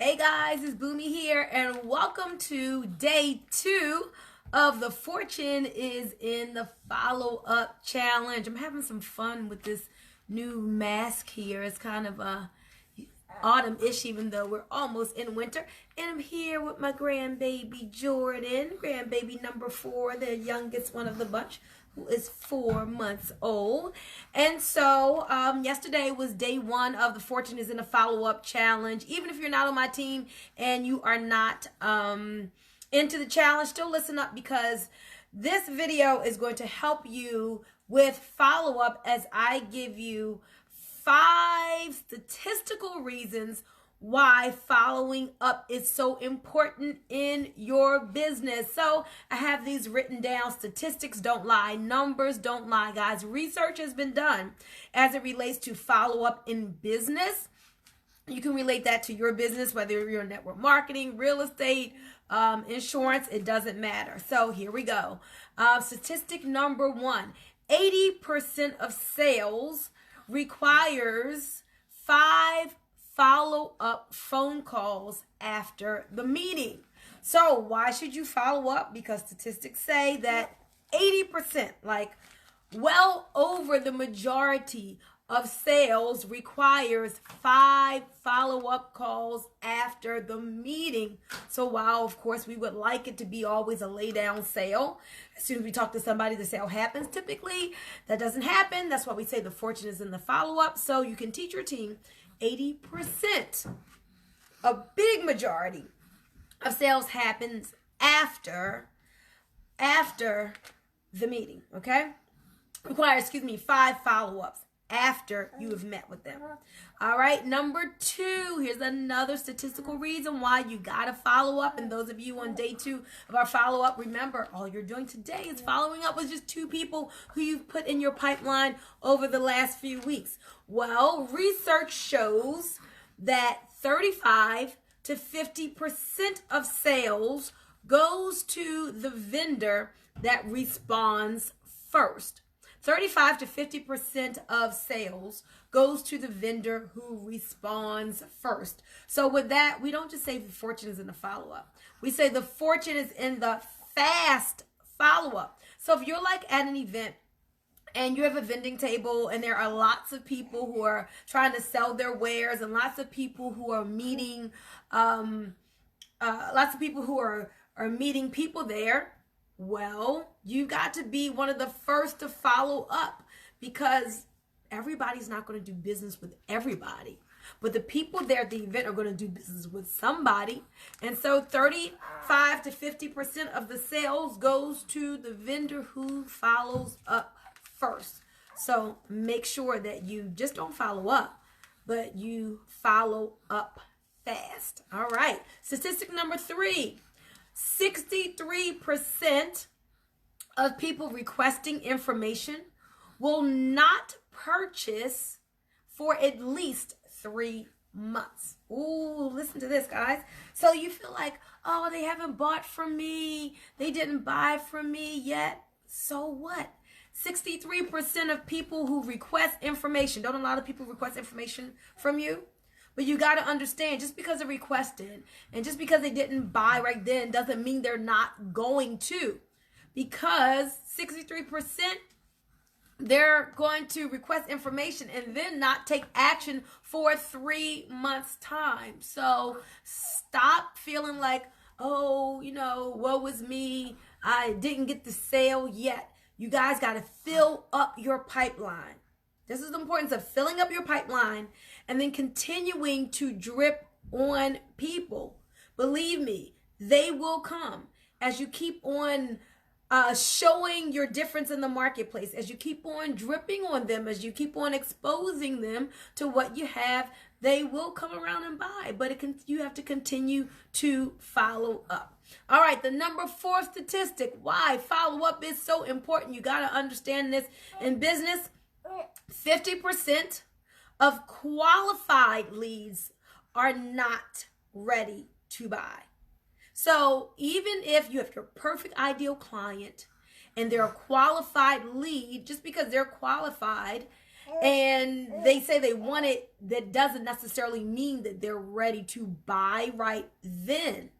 Hey guys, it's Boomy here, and welcome to day 2 of the Fortune is in the follow-up challenge. I'm having some fun with this new mask here. It's kind of autumn-ish, even though we're almost in winter. And I'm here with my grandbaby Jordan, grandbaby number 4, the youngest one of the bunch, who is 4 months old. And so yesterday was day 1 of the Fortune is in a follow-up challenge. Even if you're not on my team and you are not into the challenge, still listen up, because this video is going to help you with follow-up as I give you 5 statistical reasons why following up is so important in your business. So I have these written down. Statistics don't lie. Numbers don't lie, guys. Research has been done as it relates to follow up in business. You can relate that to your business, whether you're in network marketing, real estate, insurance, it doesn't matter. So here we go. Statistic number 1, 80% of sales requires 5 follow-up phone calls after the meeting. So why should you follow up? Because statistics say that 80%, like well over the majority of sales, requires 5 follow-up calls after the meeting. So while of course we would like it to be always a lay down sale, as soon as we talk to somebody the sale happens. Typically that doesn't happen. That's why we say the fortune is in the follow-up. So you can teach your team 80%, a big majority of sales happens after the meeting. Okay, requires 5 follow-ups after you have met with them. All right, number 2, here's another statistical reason why you gotta follow up. And those of you on day 2 of our follow-up, remember, all you're doing today is following up with just 2 people who you've put in your pipeline over the last few weeks. Well, research shows that 35 to 50% of sales goes to the vendor that responds first. 35 to 50% of sales goes to the vendor who responds first. So with that, we don't just say the fortune is in the follow-up. We say the fortune is in the fast follow-up. So if you're like at an event and you have a vending table and there are lots of people who are trying to sell their wares and lots of people who are meeting, meeting people there, well, you got to be one of the first to follow up, because everybody's not going to do business with everybody. But the people there at the event are going to do business with somebody. And so 35 to 50% of the sales goes to the vendor who follows up first. So make sure that you just don't follow up, but you follow up fast. All right. Statistic number 3. 63% of people requesting information will not purchase for at least 3 months. Ooh, listen to this, guys. So you feel like, oh, they haven't bought from me. They didn't buy from me yet. So what? 63% of people who request information, don't a lot of people request information from you? But you got to understand, just because they requested and just because they didn't buy right then doesn't mean they're not going to. Because 63%, they're going to request information and then not take action for 3 months' time. So stop feeling like, oh, woe is me, I didn't get the sale yet. You guys got to fill up your pipeline. This is the importance of filling up your pipeline and then continuing to drip on people. Believe me, they will come as you keep on showing your difference in the marketplace, as you keep on dripping on them, as you keep on exposing them to what you have. They will come around and buy, but you have to continue to follow up. All right, the number 4 statistic, why follow up is so important. You got to understand this in business. 50% of qualified leads are not ready to buy. So even if you have your perfect ideal client and they're a qualified lead, just because they're qualified and they say they want it, that doesn't necessarily mean that they're ready to buy right then.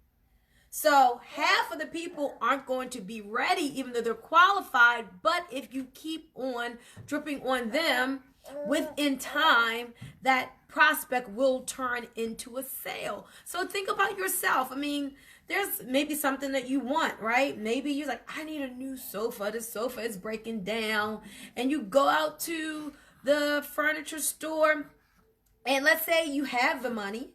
So half of the people aren't going to be ready even though they're qualified, but if you keep on dripping on them, within time, that prospect will turn into a sale. So think about yourself. I mean, there's maybe something that you want, right? Maybe you're like, I need a new sofa. This sofa is breaking down. And you go out to the furniture store, and let's say you have the money.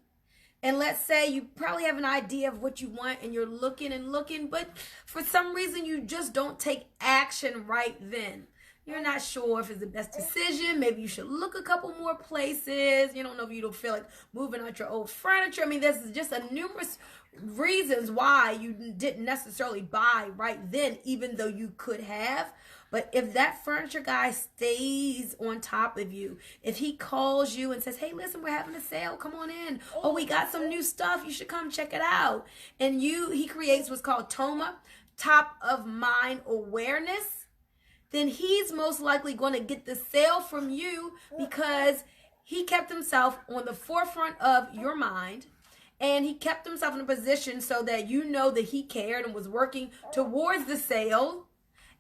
And let's say you probably have an idea of what you want and you're looking and looking, but for some reason you just don't take action right then. You're not sure if it's the best decision. Maybe you should look a couple more places. You don't know if you don't feel like moving out your old furniture. I mean, there's just a numerous reasons why you didn't necessarily buy right then, even though you could have. But if that furniture guy stays on top of you, if he calls you and says, hey, listen, we're having a sale, come on in. Oh, we got some new stuff. You should come check it out. And he creates what's called TOMA, top of mind awareness. Then he's most likely going to get the sale from you because he kept himself on the forefront of your mind. And he kept himself in a position so that you know that he cared and was working towards the sale.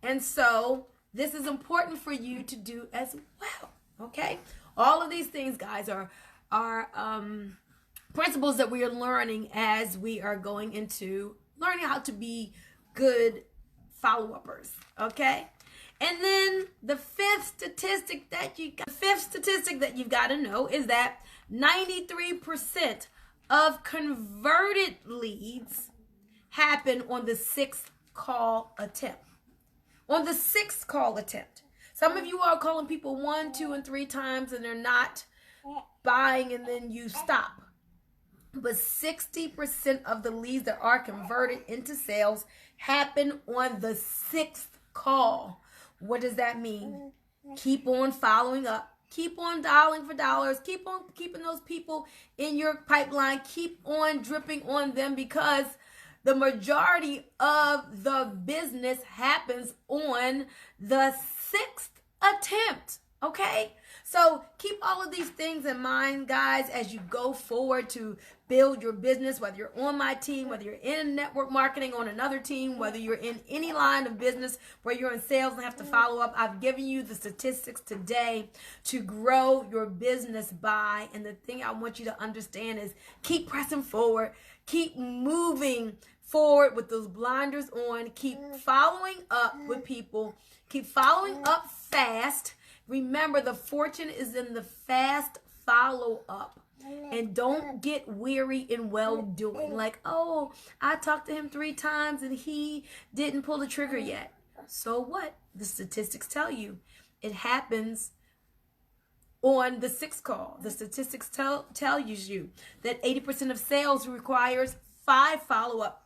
And so this is important for you to do as well, okay? All of these things, guys, are principles that we are learning as we are going into learning how to be good follow-uppers, okay? And then the fifth statistic that you've got to know is that 93% of converted leads happen on the sixth call attempt. On the sixth call attempt. Some of you are calling people 1, 2, and 3 times and they're not buying, and then you stop. But 60% of the leads that are converted into sales happen on the sixth call. What does that mean? Keep on following up. Keep on dialing for dollars. Keep on keeping those people in your pipeline. Keep on dripping on them, because the majority of the business happens on the sixth attempt, okay? So keep all of these things in mind, guys, as you go forward to build your business, whether you're on my team, whether you're in network marketing on another team, whether you're in any line of business where you're in sales and have to follow up. I've given you the statistics today to grow your business by, and the thing I want you to understand is keep pressing forward, keep moving forward with those blinders on, keep following up with people, keep following up fast. Remember, the fortune is in the fast follow-up. And don't get weary in well-doing. Like, oh, I talked to him 3 times and he didn't pull the trigger yet. So what? The statistics tell you it happens on the 6th call. The statistics tell you that 80% of sales requires 5 follow-up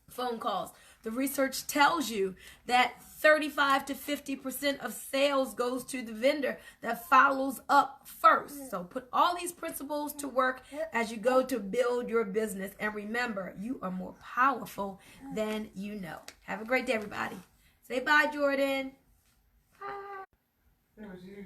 phone calls. The research tells you that 35 to 50% of sales goes to the vendor that follows up first. So put all these principles to work as you go to build your business. And remember, you are more powerful than you know. Have a great day, everybody. Say bye, Jordan. Bye. It was you.